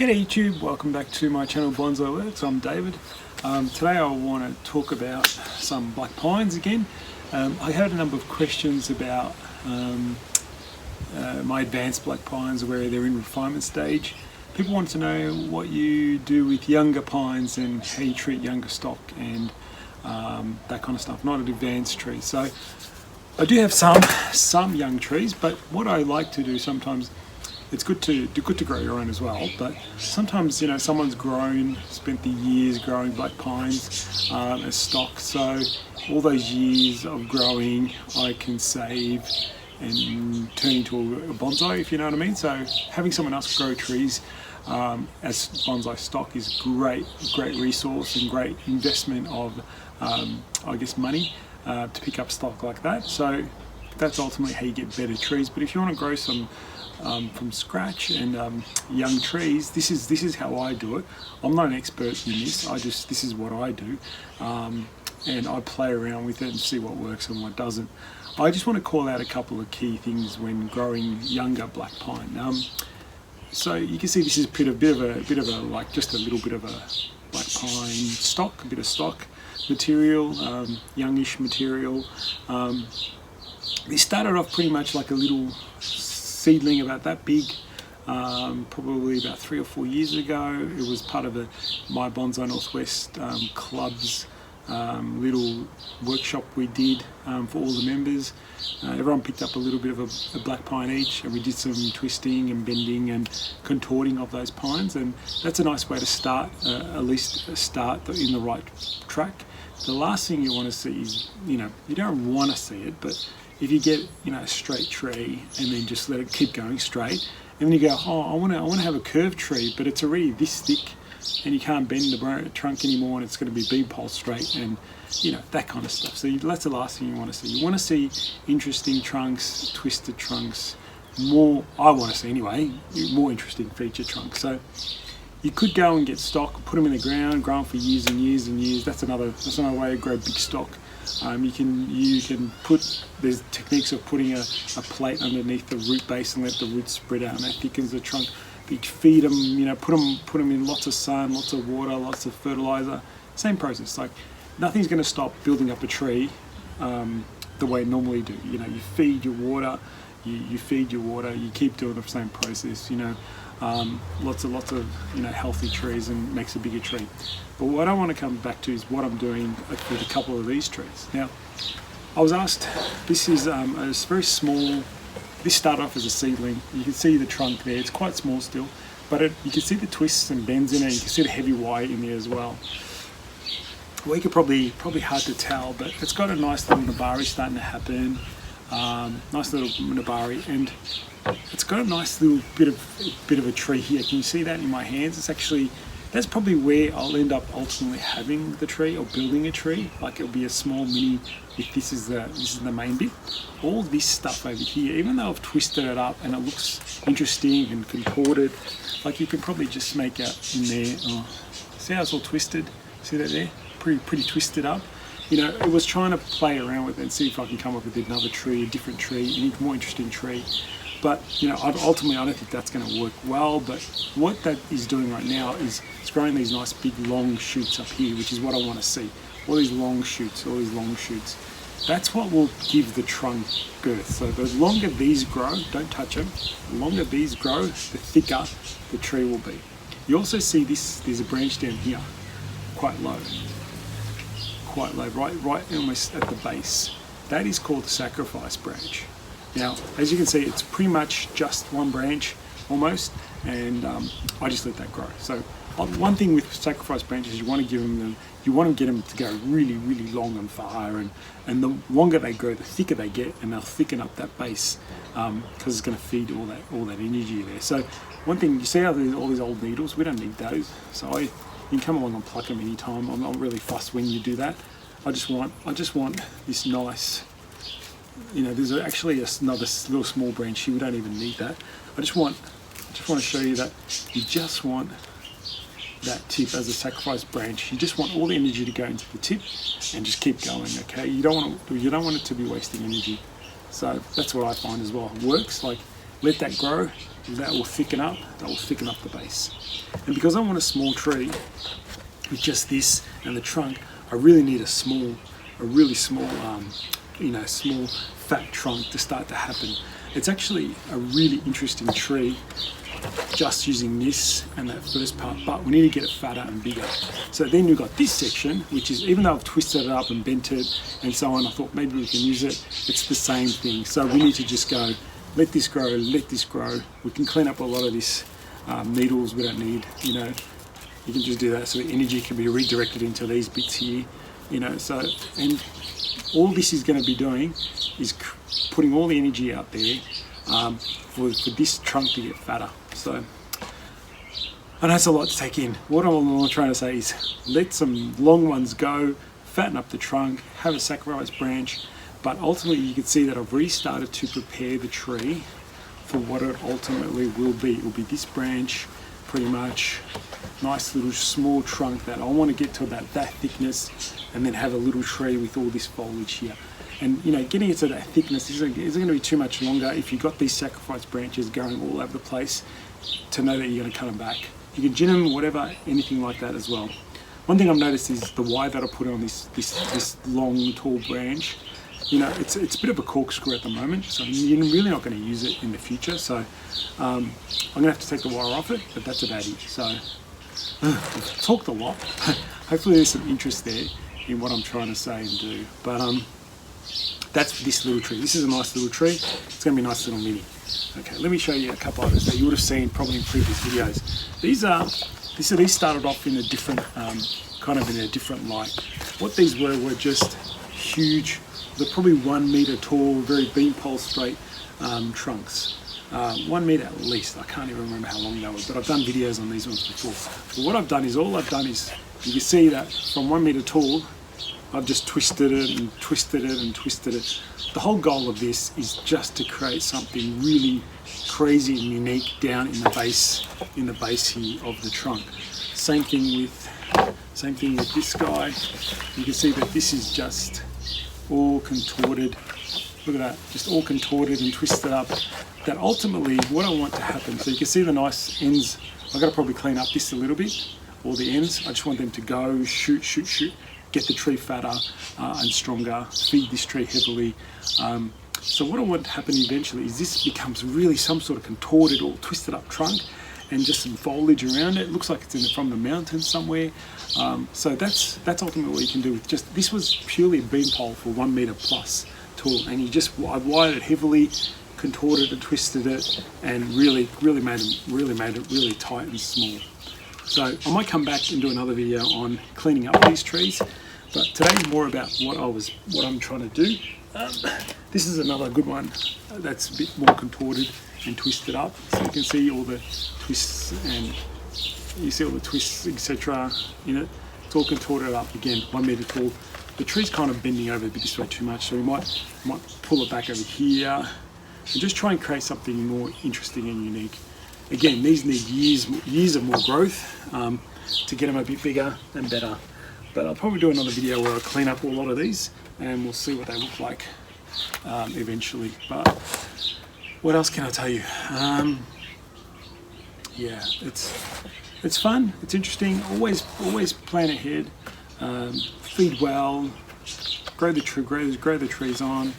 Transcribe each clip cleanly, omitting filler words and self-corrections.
G'day YouTube, welcome back to my channel Bonsai Works. I'm David. Today I want to talk about some black pines again. I had a number of questions about my advanced black pines where they're in refinement stage. People want to know what you do with younger pines and how you treat younger stock and that kind of stuff, not an advanced tree. So I do have some young trees, but what I like to do sometimes, it's good to grow your own as well, but sometimes someone's spent the years growing black pines as stock, so all those years of growing I can save and turn into a bonsai, if you know what I mean. So having someone else grow trees as bonsai stock is great resource and great investment of I guess money to pick up stock like that. So that's ultimately how you get better trees. But if you want to grow some from scratch and young trees, this is how I do it. I'm not an expert in this. This is what I do, and I play around with it and see what works and what doesn't. I just want to call out a couple of key things when growing younger black pine. So you can see this is a bit of a like just a little bit of a black pine stock, a bit of stock material, youngish material. This started off pretty much like a little seedling about that big, probably about 3 or 4 years ago. It was part of my Bonsai Northwest club's little workshop we did for all the members. Everyone picked up a little bit of a black pine each, and we did some twisting and bending and contorting of those pines, and that's a nice way to start, at least start in the right track. The last thing you want to see is, you don't want to see it, but if you get a straight tree and then just let it keep going straight, and then you go, oh, I want to have a curved tree, but it's already this thick and you can't bend the trunk anymore, and it's going to be beam pole straight, and that kind of stuff. So that's the last thing you want to see. You want to see interesting trunks, twisted trunks, more, I want to see anyway, more interesting feature trunks. So you could go and get stock, put them in the ground, grow them for years and years and years. That's another way to grow big stock. You can put, there's techniques of putting a plate underneath the root base and let the roots spread out, and that thickens the trunk. You feed them, put them in lots of sun, lots of water, lots of fertilizer. Same process. Like nothing's going to stop building up a tree the way it normally do. You feed your water, you feed your water. You keep doing the same process. Lots of healthy trees, and makes a bigger tree. But what I want to come back to is what I'm doing with a couple of these trees. Now, I was asked, this is a very small. This started off as a seedling. You can see the trunk there. It's quite small still, but you can see the twists and bends in it. You can see the heavy wire in there as well. Well, you could probably hard to tell, but it's got a nice little nabari starting to happen. Nice little nabari, and it's got a nice little bit of a tree here. Can you see that in my hands? It's actually, that's probably where I'll end up ultimately having the tree or building a tree. Like it'll be a small mini. If this is the main bit. All this stuff over here, even though I've twisted it up and it looks interesting and contorted, like you can probably just make out in there. Oh, see how it's all twisted? See that there? Pretty twisted up. It was trying to play around with it and see if I can come up with another tree, a different tree, a more interesting tree. But ultimately I don't think that's going to work well. But what that is doing right now is it's growing these nice big long shoots up here, which is what I want to see. All these long shoots. That's what will give the trunk girth. So the longer these grow, don't touch them, the longer these grow, the thicker the tree will be. You also see there's a branch down here, quite low, right almost at the base. That is called the sacrifice branch. Now, as you can see, it's pretty much just one branch almost, and I just let that grow. So one thing with sacrifice branches, you want to get them to go really, really long and far, and the longer they grow, the thicker they get, and they'll thicken up that base because it's going to feed all that energy there. So one thing, you see how there's all these old needles? We don't need those. So you can come along and pluck them anytime. I'm not really fussed when you do that. I just want this nice. There's actually another little small branch here. We don't even need that. I just want to show you that you just want that tip as a sacrifice branch. You just want all the energy to go into the tip and just keep going. Okay, you don't want it to be wasting energy. So that's what I find as well. It works. Like let that grow. that will thicken up the base. And because I want a small tree with just this and the trunk, I really need a really small, small fat trunk to start to happen. It's actually a really interesting tree just using this and that first part, but we need to get it fatter and bigger. So then you've got this section, which is, even though I've twisted it up and bent it and so on, I thought maybe we can use it. It's the same thing. So we need to just go, let this grow, let this grow. We can clean up a lot of this needles we don't need, you can just do that so the energy can be redirected into these bits here, so, and all this is going to be doing is putting all the energy out there for this trunk to get fatter. So I know it's a lot to take in. What I'm trying to say is let some long ones go, fatten up the trunk, have a sacrifice branch, but ultimately you can see that I've already started to prepare the tree for what it ultimately will be. It will be this branch, pretty much, nice little small trunk that I want to get to that thickness, and then have a little tree with all this foliage here. And getting it to that thickness isn't going to be too much longer if you've got these sacrifice branches going all over the place, to know that you're going to cut them back. You can gin them, whatever, anything like that as well. One thing I've noticed is the wire that I put on this long, tall branch. It's a bit of a corkscrew at the moment, so you're really not going to use it in the future. So I'm going to have to take the wire off it, but that's about it. So I've talked a lot. Hopefully there's some interest there in what I'm trying to say and do. But that's this little tree. This is a nice little tree. It's going to be a nice little mini. Okay, let me show you a couple others that you would have seen probably in previous videos. These started off in a different, in a different light. What these were just huge. They're probably 1 meter tall, very beanpole straight trunks. 1 meter at least. I can't even remember how long they were, but I've done videos on these ones before. But what I've done is, you can see that from 1 meter tall, I've just twisted it and twisted it and twisted it. The whole goal of this is just to create something really crazy and unique down in the base here of the trunk. Same thing with this guy. You can see that this is just all contorted. Look at that, just all contorted and twisted up. That ultimately, what I want to happen, so you can see the nice ends. I've got to probably clean up this a little bit, all the ends. I just want them to go, shoot, get the tree fatter and stronger, feed this tree heavily. So what I want to happen eventually is this becomes really some sort of contorted or twisted up trunk, and just some foliage around it. It looks like it's from the mountains somewhere. So that's ultimately what you can do with just, this was purely a beam pole for 1 meter plus tall, and I wired it heavily, contorted and twisted it, and really made it really tight and small. So I might come back and do another video on cleaning up these trees, but today's more about what I'm trying to do. This is another good one that's a bit more contorted and twisted up, so you can see all the twists, and you see all the twists, etc. in it. It's all contorted up, again, 1 meter tall. The tree's kind of bending over a bit this way too much, so we might pull it back over here and just try and create something more interesting and unique. Again, these need years of more growth to get them a bit bigger and better. But I'll probably do another video where I clean up a lot of these, and we'll see what they look like eventually. But what else can I tell you? Yeah, it's fun. It's interesting. Always plan ahead. Feed well. Grow the trees on.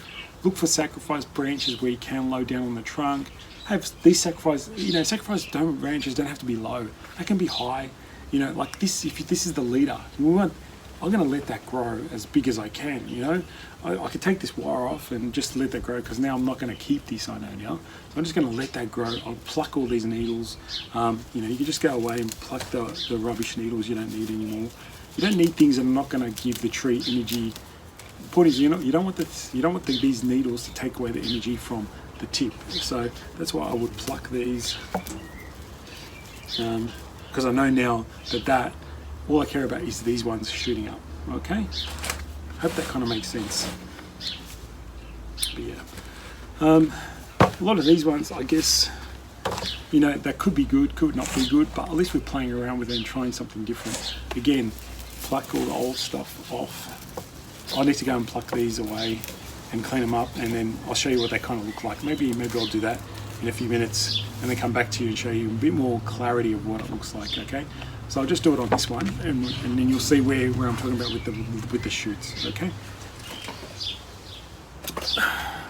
Look for sacrifice branches where you can, low down on the trunk. Have these sacrifice branches don't have to be low. They can be high. Like this. If this is the leader, I'm going to let that grow as big as I can. I could take this wire off and just let that grow, because now I'm not going to keep this, I know now. So I'm just going to let that grow. I'll pluck all these needles. You can just go away and pluck the rubbish needles you don't need anymore. You don't need things that are not going to give the tree energy. The point is, you don't want these needles to take away the energy from the tip. So that's why I would pluck these, because I know now that all I care about is these ones shooting up. Okay, hope that kind of makes sense. But yeah, a lot of these ones, I guess, that could be good, could not be good, but at least we're playing around with it and trying something different. Again, pluck all the old stuff off. I need to go and pluck these away and clean them up, and then I'll show you what they kind of look like. Maybe I'll do that in a few minutes and then come back to you and show you a bit more clarity of what it looks like. Okay, so I'll just do it on this one, and then you'll see where I'm talking about with the shoots. Okay.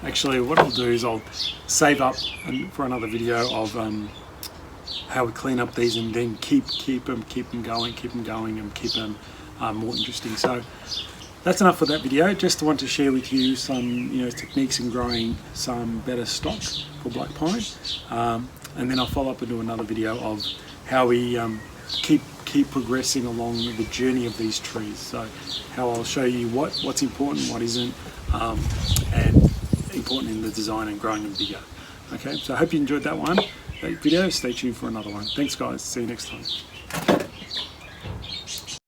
Actually, what I'll do is I'll save up for another video of how we clean up these, and then keep them going, and keep them more interesting. So that's enough for that video. Just want to share with you some techniques in growing some better stock for black pine, and then I'll follow up and do another video of how we keep progressing along the journey of these trees. So how I'll show you what's important, what isn't, and important in the design and growing them bigger. Okay, so I hope you enjoyed that video. Stay tuned for another one. Thanks guys, see you next time.